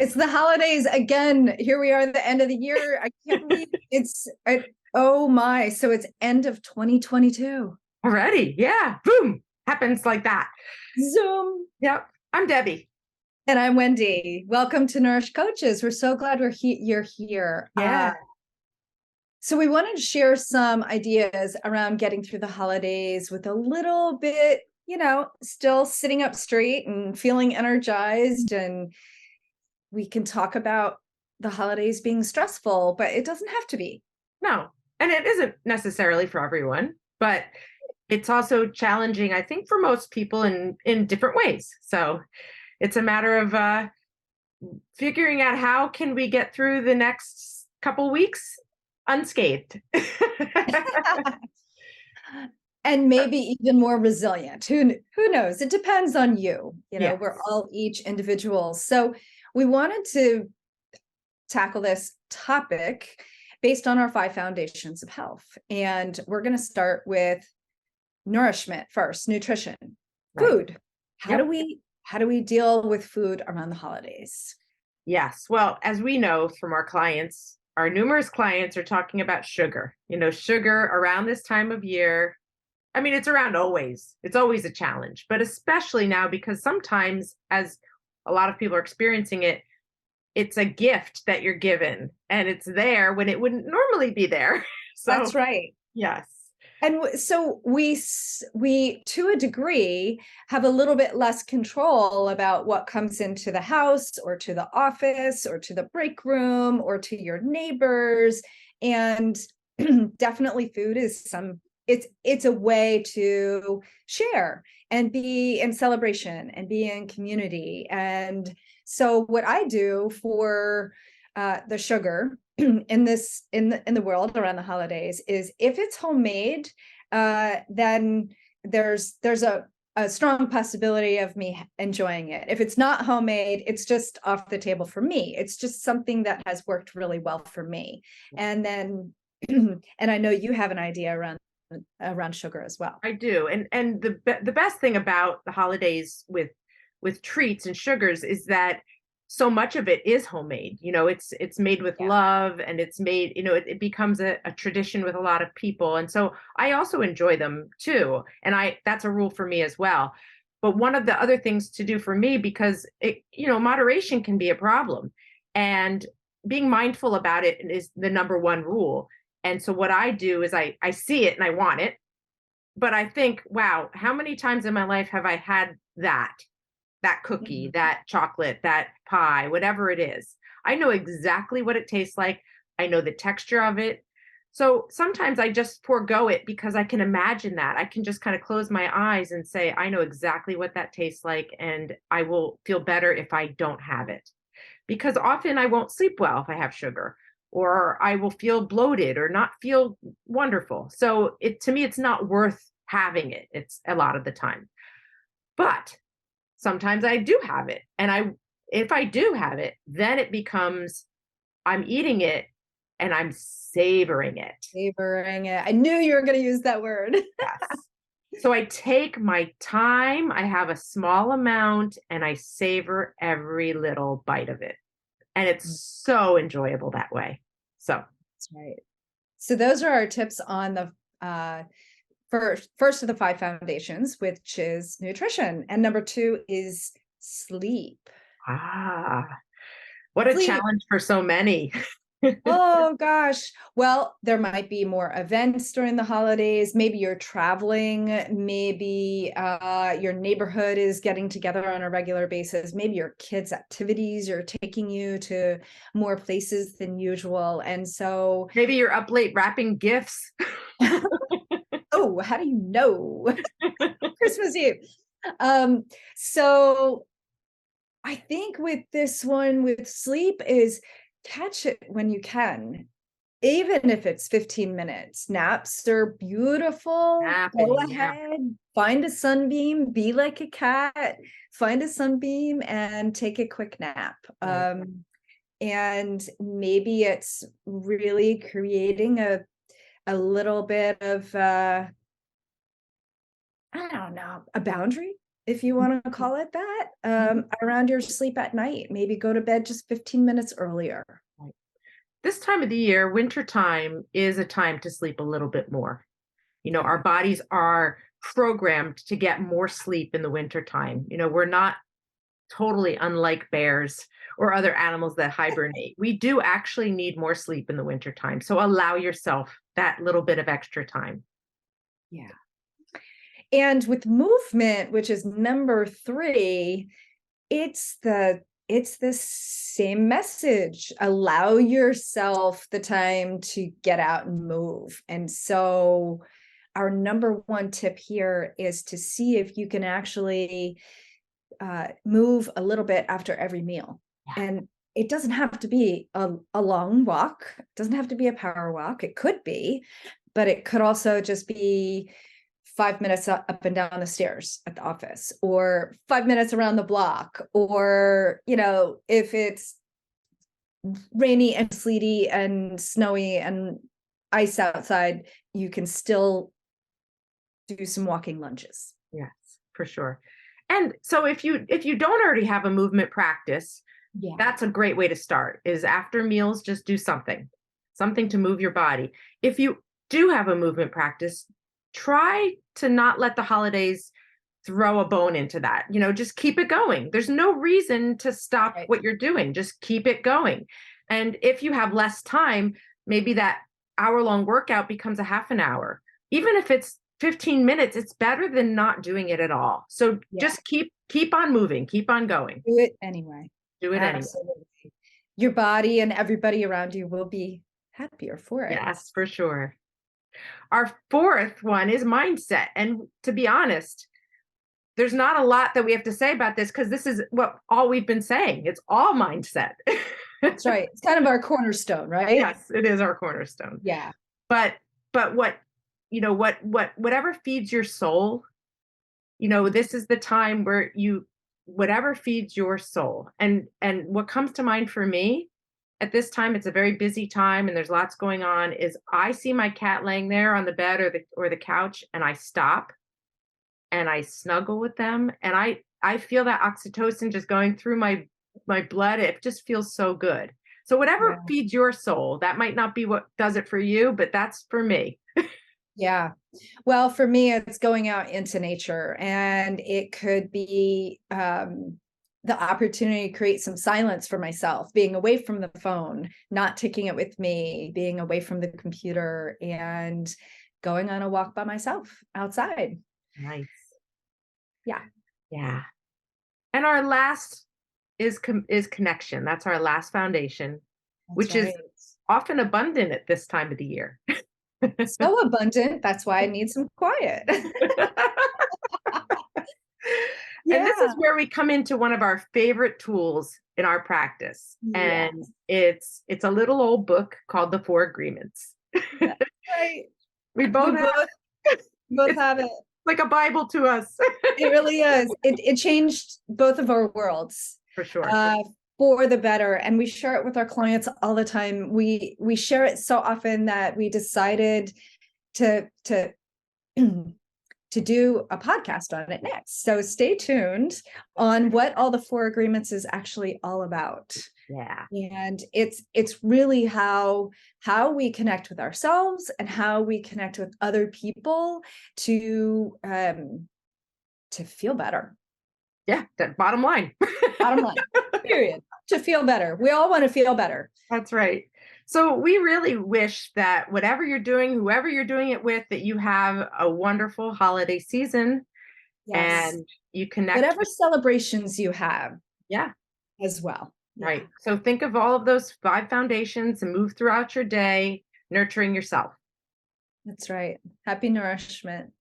It's the holidays again. Here we are at the end of the year. I can't believe oh my. So it's end of 2022. Already. Yeah. Boom. Happens like that. Zoom. Yep. I'm Debbie. And I'm Wendy. Welcome to Nourish Coaches. We're so glad you're here. Yeah. So we wanted to share some ideas around getting through the holidays with a little bit, still sitting up straight and feeling energized. And we can talk about the holidays being stressful, but it doesn't have to be. No. And it isn't necessarily for everyone, but it's also challenging, I think, for most people in different ways. So it's a matter of figuring out how can we get through the next couple weeks unscathed. And maybe even more resilient. Who knows? It depends on you. Yes. We're all each individuals. So we wanted to tackle this topic based on our 5 foundations of health. And we're going to start with nourishment first, nutrition, food. How do we deal with food around the holidays? Yes. Well, as we know from our clients, our numerous clients are talking about sugar. Sugar around this time of year. I mean, it's around always. It's always a challenge, but especially now because sometimes, as a lot of people are experiencing it, it's a gift that you're given and it's there when it wouldn't normally be there. So that's right. Yes. And so we, to a degree, have a little bit less control about what comes into the house or to the office or to the break room or to your neighbors. And definitely food is it's a way to share and be in celebration and be in community. And so what I do for the sugar in the world around the holidays is if it's homemade, then there's a strong possibility of me enjoying it. If it's not homemade, it's just off the table for me. It's just something that has worked really well for me. And then, and I know you have an idea around sugar as well. I do. And the best thing about the holidays with treats and sugars is that so much of it is homemade. It's made with love, and it's made, it becomes a tradition with a lot of people. And so I also enjoy them too. And that's a rule for me as well. But one of the other things to do for me, because moderation can be a problem, and being mindful about it is the number one rule. And so what I do is I see it and I want it, but I think, wow, how many times in my life have I had that cookie, that chocolate, that pie, whatever it is? I know exactly what it tastes like. I know the texture of it. So sometimes I just forego it because I can imagine that. I can just kind of close my eyes and say, I know exactly what that tastes like, and I will feel better if I don't have it. Because often I won't sleep well if I have sugar, or I will feel bloated or not feel wonderful. So to me, it's not worth having it. It's a lot of the time. But sometimes I do have it. And if I do have it, then it becomes, I'm eating it and I'm savoring it. Savoring it. I knew you were going to use that word. Yes. So I take my time, I have a small amount, and I savor every little bite of it. And it's so enjoyable that way. So that's right. So those are our tips on the first of the 5 foundations, which is nutrition. And number 2 is sleep. What a challenge for so many. Oh gosh. Well, there might be more events during the holidays. Maybe you're traveling. Maybe your neighborhood is getting together on a regular basis. Maybe your kids' activities are taking you to more places than usual. And so maybe you're up late wrapping gifts. Oh, how do you know? Christmas Eve. So I think with this one, with sleep, is catch it when you can, even if it's 15 minutes. Naps are beautiful. Go ahead, find a sunbeam, be like a cat, find a sunbeam and take a quick nap. And maybe it's really creating a little bit of, I don't know, a boundary if you want to call it that, around your sleep at night. Maybe go to bed just 15 minutes earlier. Right. This time of the year, winter time, is a time to sleep a little bit more. Our bodies are programmed to get more sleep in the winter time. We're not totally unlike bears or other animals that hibernate. We do actually need more sleep in the winter time. So allow yourself that little bit of extra time. Yeah. And with movement, which is number 3, it's the same message. Allow yourself the time to get out and move. And so our number 1 tip here is to see if you can actually move a little bit after every meal. Yeah. And it doesn't have to be a long walk. It doesn't have to be a power walk. It could be, but it could also just be 5 minutes up and down the stairs at the office, or 5 minutes around the block, or, if it's rainy and sleety and snowy and ice outside, you can still do some walking lunges. Yes, for sure. And so if you don't already have a movement practice, that's a great way to start, is after meals, just do something to move your body. If you do have a movement practice, try to not let the holidays throw a bone into that. Just keep it going. There's no reason to stop what you're doing. Just keep it going. And if you have less time, maybe that hour-long workout becomes a half an hour. Even if it's 15 minutes, it's better than not doing it at all. So just keep on moving, keep on going. Do it anyway. Absolutely. Your body and everybody around you will be happier for it. Yes, for sure. Our 4th one is mindset. And to be honest, there's not a lot that we have to say about this, because this is all we've been saying. It's all mindset. That's right. It's kind of our cornerstone, right? Yes, it is our cornerstone. Yeah. But whatever feeds your soul, this is the time where whatever feeds your soul. And what comes to mind for me at this time, it's a very busy time and there's lots going on, is I see my cat laying there on the bed or the couch, and I stop and I snuggle with them, and I feel that oxytocin just going through my blood. It just feels so good. So whatever feeds your soul, that might not be what does it for you, but that's for me. Yeah. Well, for me, it's going out into nature, and it could be the opportunity to create some silence for myself, being away from the phone, not taking it with me, being away from the computer, and going on a walk by myself outside. Nice. Yeah. Yeah. And our last is connection. That's our last foundation, which is often abundant at this time of the year. So abundant. That's why I need some quiet. And this is where we come into one of our favorite tools in our practice. And it's a little old book called The 4 Agreements. Right. We both have it. Like a Bible to us. It really is. It changed both of our worlds. For sure. For the better. And we share it with our clients all the time. We share it so often that we decided to do a podcast on it next. So stay tuned on what all the 4 agreements is actually all about. Yeah. And it's really how we connect with ourselves and how we connect with other people to feel better. Yeah, that bottom line. Bottom line. Period. To feel better. We all want to feel better. That's right. So we really wish that whatever you're doing, whoever you're doing it with, that you have a wonderful holiday season. Yes. And you connect. Whatever celebrations you have. Yeah. As well. Right. Yeah. So think of all of those 5 foundations and move throughout your day, nurturing yourself. That's right. Happy nourishment.